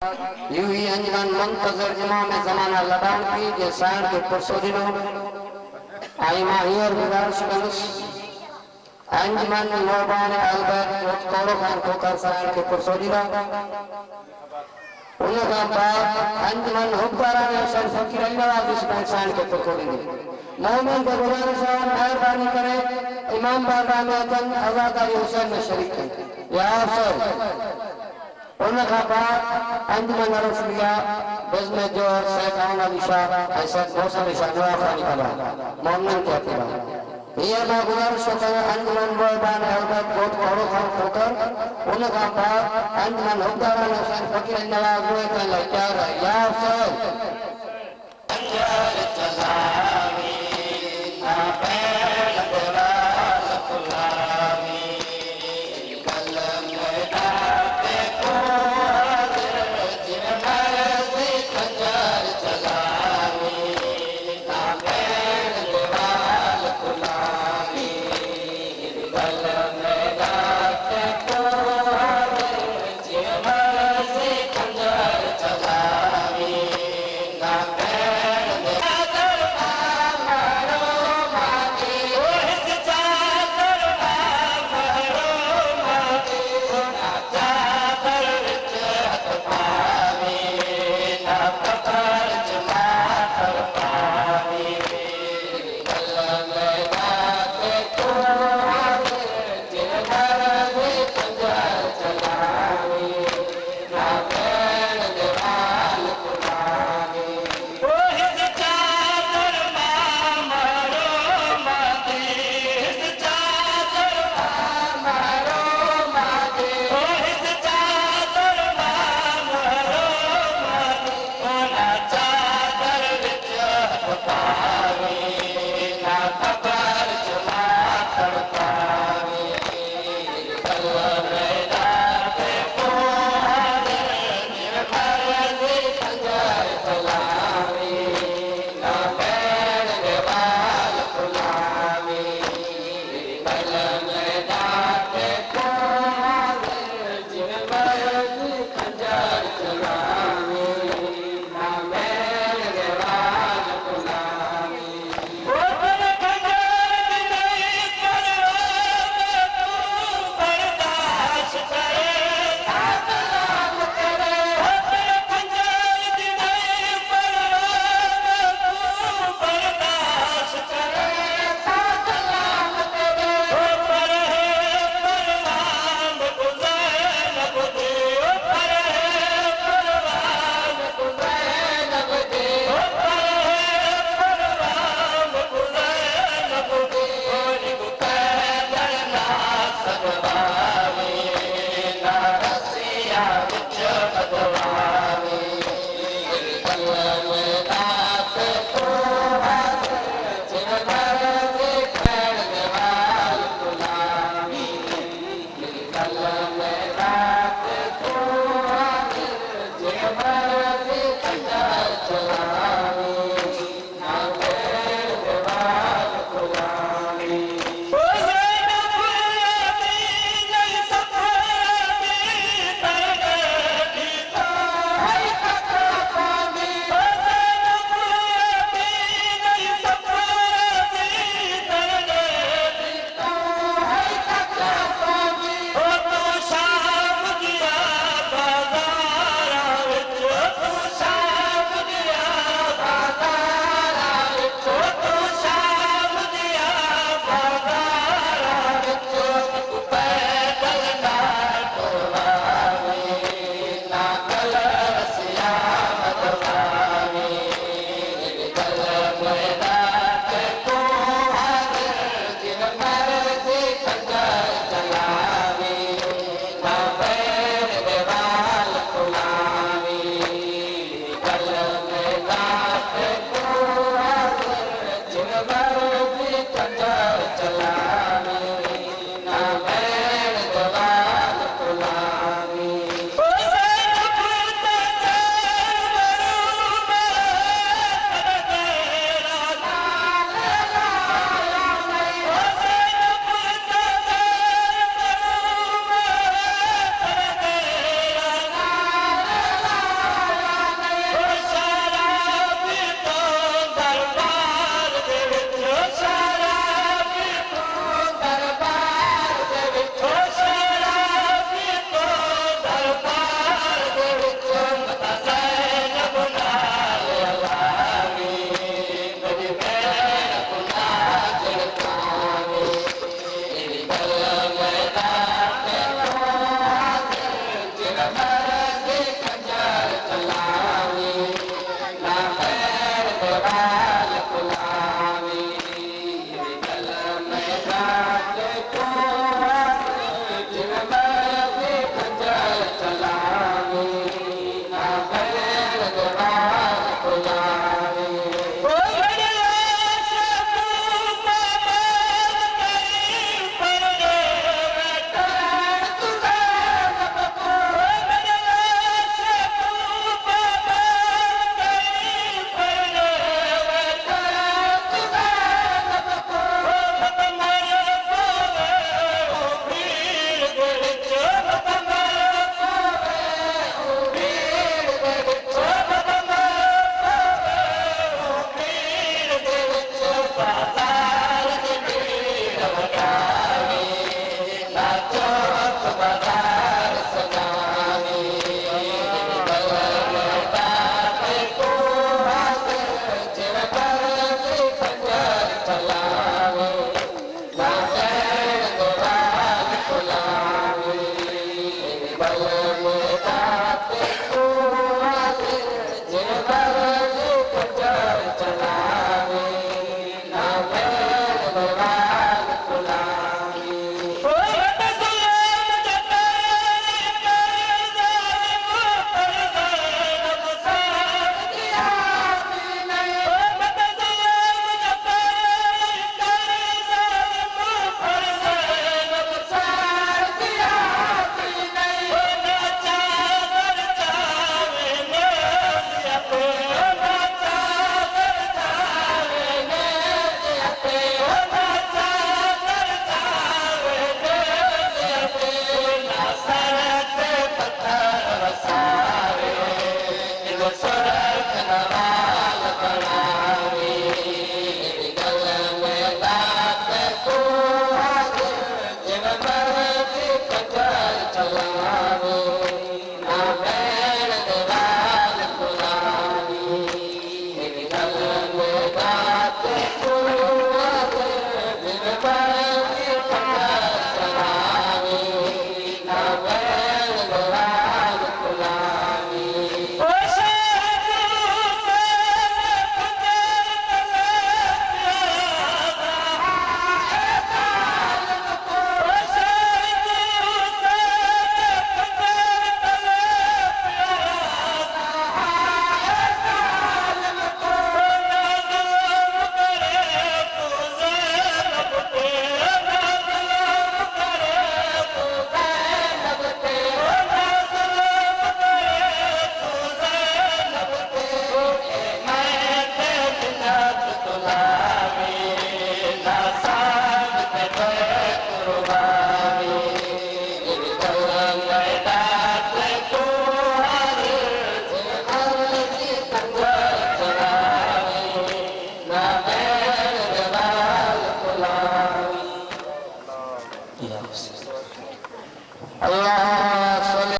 यूं ही अंजमन मुंतजर इमाम ज़माना लदान की जे साइड के पुरसोदिनो आई माहिर गुजारिश कंदुस अंजमन मोबान अलबैत कोड़ो खान कोकर साइड के पुरसोदिनो उनका बाद अंजमन हुक्कारा ने शन फकीर नवाज इस्माइल साइड के पुरसोदिनो मोमिन को गुजारिश है मेहरबानी करे इमाम बारगाह में अचन आज़ादारी हुसैन में शरीक करें या अफसर उनका बाद अंजमन रसूलिया बज़्म जो सैयद अली शाह ऐसा मौसम शाह खानी कला मोमिन के अतिबा ये मैं गुजारिश करता हूं अंजमन मोहबान अलबत बहुत बड़ो खान होकर उनका बाद अंजमन हुक्कारा ने शन फकीर नवाज हुए का लचार या अफसर